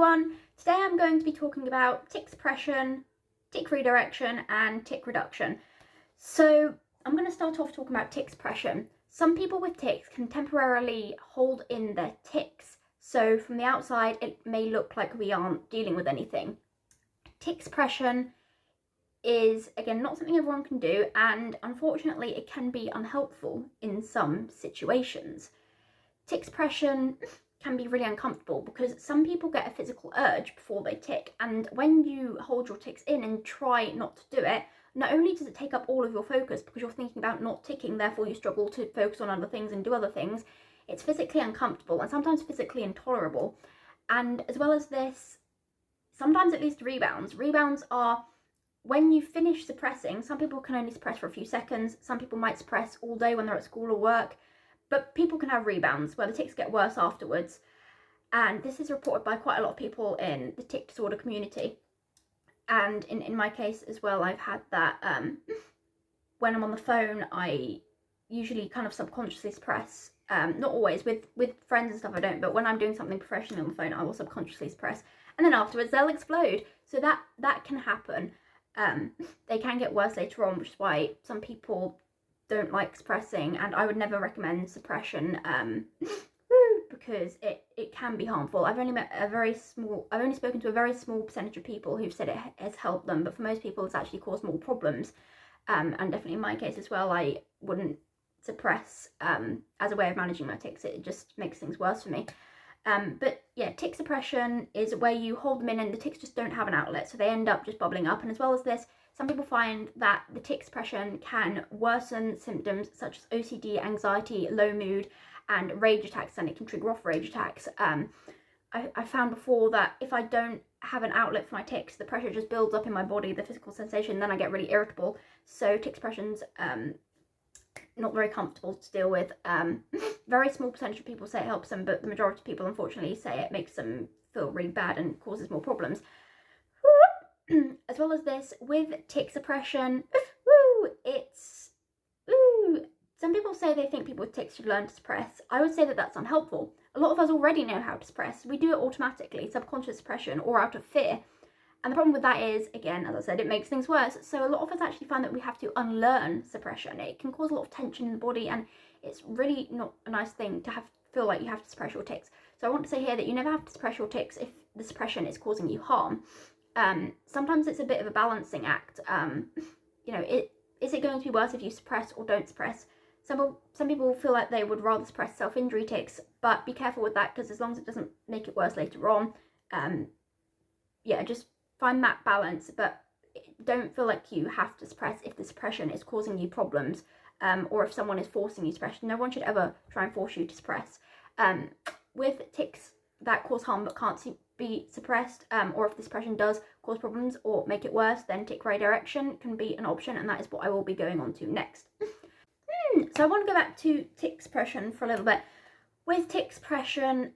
everyone. Today I'm going to be talking about tic suppression, tic redirection and tic reduction. So I'm going to start off talking about tic suppression. Some people with tics can temporarily hold in their tics, so from the outside it may look like we aren't dealing with anything. Tic suppression is, again, not something everyone can do, and unfortunately it can be unhelpful in some situations. Tic suppression can be really uncomfortable because some people get a physical urge before they tic, and when you hold your tics in and try not to do it, not only does it take up all of your focus because you're thinking about not ticking, therefore you struggle to focus on other things and do other things, it's physically uncomfortable and sometimes physically intolerable. And as well as this, sometimes it leads to rebounds. Rebounds are when you finish suppressing. Some people can only suppress for a few seconds, some people might suppress all day when they're at school or work, but people can have rebounds where the tics get worse afterwards. And this is reported by quite a lot of people in the tic disorder community. And in my case as well, I've had that when I'm on the phone, I usually kind of subconsciously suppress. Not always, with friends and stuff I don't, but when I'm doing something professionally on the phone, I will subconsciously suppress. And then afterwards they'll explode. So that can happen. They can get worse later on, which is why some people don't like suppressing, and I would never recommend suppression because it can be harmful. I've only spoken to a very small percentage of people who've said it has helped them, but for most people it's actually caused more problems. And definitely in my case as well, I wouldn't suppress as a way of managing my tics. It just makes things worse for me. But yeah, tic suppression is where you hold them in and the tics just don't have an outlet, so they end up just bubbling up. And as well as this, some people find that the tic suppression can worsen symptoms such as OCD, anxiety, low mood, and rage attacks, and it can trigger off rage attacks. I found before that if I don't have an outlet for my tics, the pressure just builds up in my body, the physical sensation, then I get really irritable. So tic suppression's not very comfortable to deal with. Very small percentage of people say it helps them, but the majority of people unfortunately say it makes them feel really bad and causes more problems. As well as this, with tic suppression, some people say they think people with tics should learn to suppress. I would say that that's unhelpful. A lot of us already know how to suppress. We do it automatically, subconscious suppression, or out of fear. And the problem with that is, again, as I said, it makes things worse. So a lot of us actually find that we have to unlearn suppression. It can cause a lot of tension in the body, and it's really not a nice thing to feel like you have to suppress your tics. So I want to say here that you never have to suppress your tics if the suppression is causing you harm. Sometimes it's a bit of a balancing act. Is it going to be worse if you suppress or don't suppress? Some people feel like they would rather suppress self-injury tics, but be careful with that, because as long as it doesn't make it worse later on, just find that balance. But don't feel like you have to suppress if the suppression is causing you problems, or if someone is forcing you to suppress. No one should ever try and force you to suppress. With tics that cause harm but can't be suppressed, or if the suppression does cause problems or make it worse, then tic redirection can be an option, and that is what I will be going on to next. So I want to go back to tic suppression for a little bit. With tic suppression,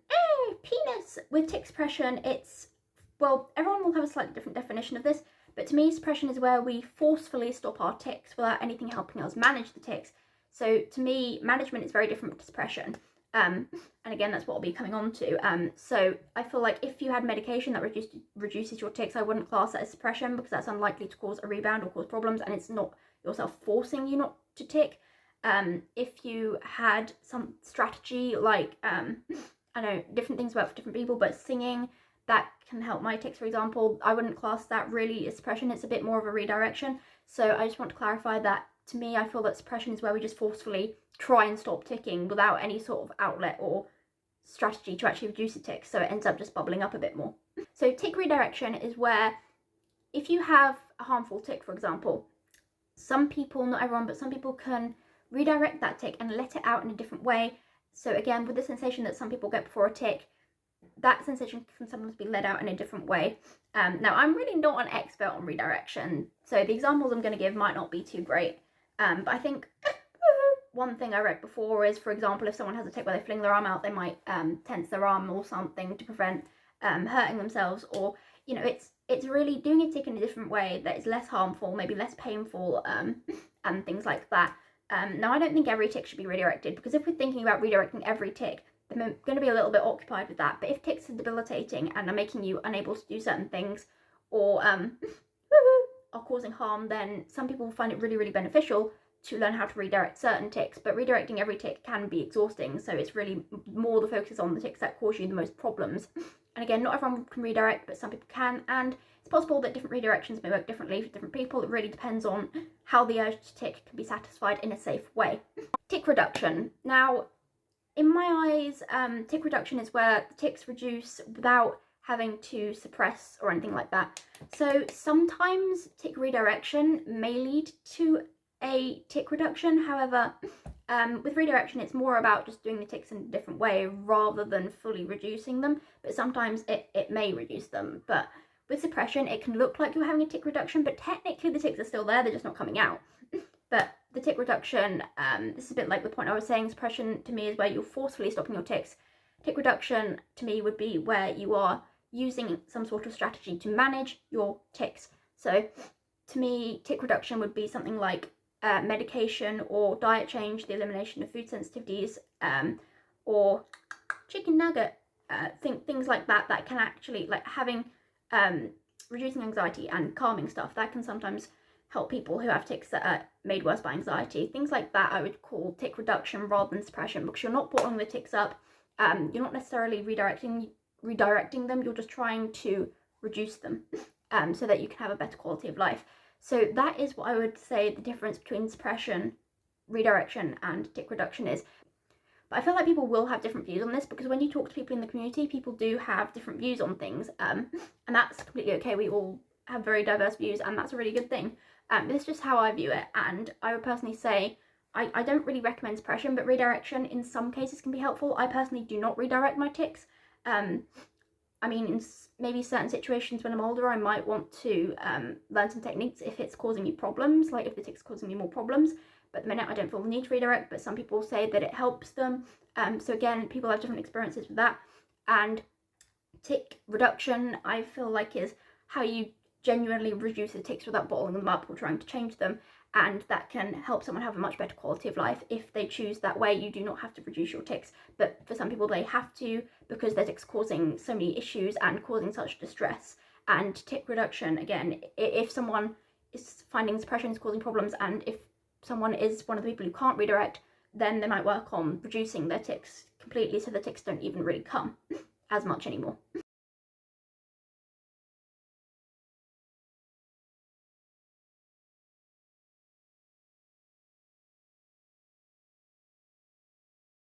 with tic suppression, everyone will have a slightly different definition of this, but to me, suppression is where we forcefully stop our tics without anything helping us manage the tics. So to me, management is very different to suppression. And again, that's what I'll be coming on to. So I feel like if you had medication that reduces your tics, I wouldn't class that as suppression, because that's unlikely to cause a rebound or cause problems, and it's not yourself forcing you not to tic. If you had some strategy, like, I know different things work for different people, but singing, that can help my tics, for example, I wouldn't class that really as suppression. It's a bit more of a redirection. So I just want to clarify that to me, I feel that suppression is where we just forcefully try and stop ticking without any sort of outlet or strategy to actually reduce the tics, so it ends up just bubbling up a bit more. So tic redirection is where, if you have a harmful tic, for example, some people, not everyone, but some people can redirect that tic and let it out in a different way. So again, with the sensation that some people get before a tic, that sensation can sometimes be let out in a different way. Now, I'm really not an expert on redirection, so the examples I'm going to give might not be too great. But I think one thing I read before is, for example, if someone has a tic where they fling their arm out, they might tense their arm or something to prevent hurting themselves. Or, it's really doing a tic in a different way that is less harmful, maybe less painful, and things like that. Now, I don't think every tic should be redirected, because if we're thinking about redirecting every tic, they're going to be a little bit occupied with that. But if tics are debilitating and are making you unable to do certain things, or are causing harm, then some people will find it really, really beneficial to learn how to redirect certain tics. But redirecting every tic can be exhausting, so it's really more the focus on the tics that cause you the most problems. And again, not everyone can redirect, but some people can, and it's possible that different redirections may work differently for different people. It really depends on how the urge to tic can be satisfied in a safe way. Tic reduction. Now, in my eyes, tic reduction is where the tics reduce without having to suppress or anything like that. So sometimes tic redirection may lead to a tic reduction. However, with redirection, it's more about just doing the tics in a different way rather than fully reducing them. But sometimes it may reduce them. But with suppression, it can look like you're having a tic reduction, but technically the tics are still there, they're just not coming out. But the tic reduction, this is a bit like the point I was saying, suppression to me is where you're forcefully stopping your tics. Tic reduction to me would be where you are using some sort of strategy to manage your tics. So to me, tic reduction would be something like medication or diet change, the elimination of food sensitivities, or chicken nugget, things like that can actually, like having reducing anxiety and calming stuff, that can sometimes help people who have tics that are made worse by anxiety. Things like that I would call tic reduction rather than suppression, because you're not bottling the tics up, you're not necessarily redirecting them, you're just trying to reduce them so that you can have a better quality of life. So that is what I would say the difference between suppression, redirection and tic reduction is. But I feel like people will have different views on this, because when you talk to people in the community, people do have different views on things, and that's completely okay. We all have very diverse views, and that's a really good thing. This is just how I view it, and I would personally say I don't really recommend suppression, but redirection in some cases can be helpful. I personally do not redirect my tics. I mean, in maybe certain situations when I'm older, I might want to learn some techniques if it's causing me problems, like if the tic's causing me more problems. But at the minute, I don't feel the need to redirect, but some people say that it helps them. So again, people have different experiences with that. And tic reduction, I feel like, is how you genuinely reduce the tics without bottling them up or trying to change them. And that can help someone have a much better quality of life if they choose that way. You do not have to reduce your tics, but for some people they have to, because their tics causing so many issues and causing such distress. And tic reduction, again, if someone is finding suppression is causing problems, and if someone is one of the people who can't redirect, then they might work on reducing their tics completely so the tics don't even really come as much anymore.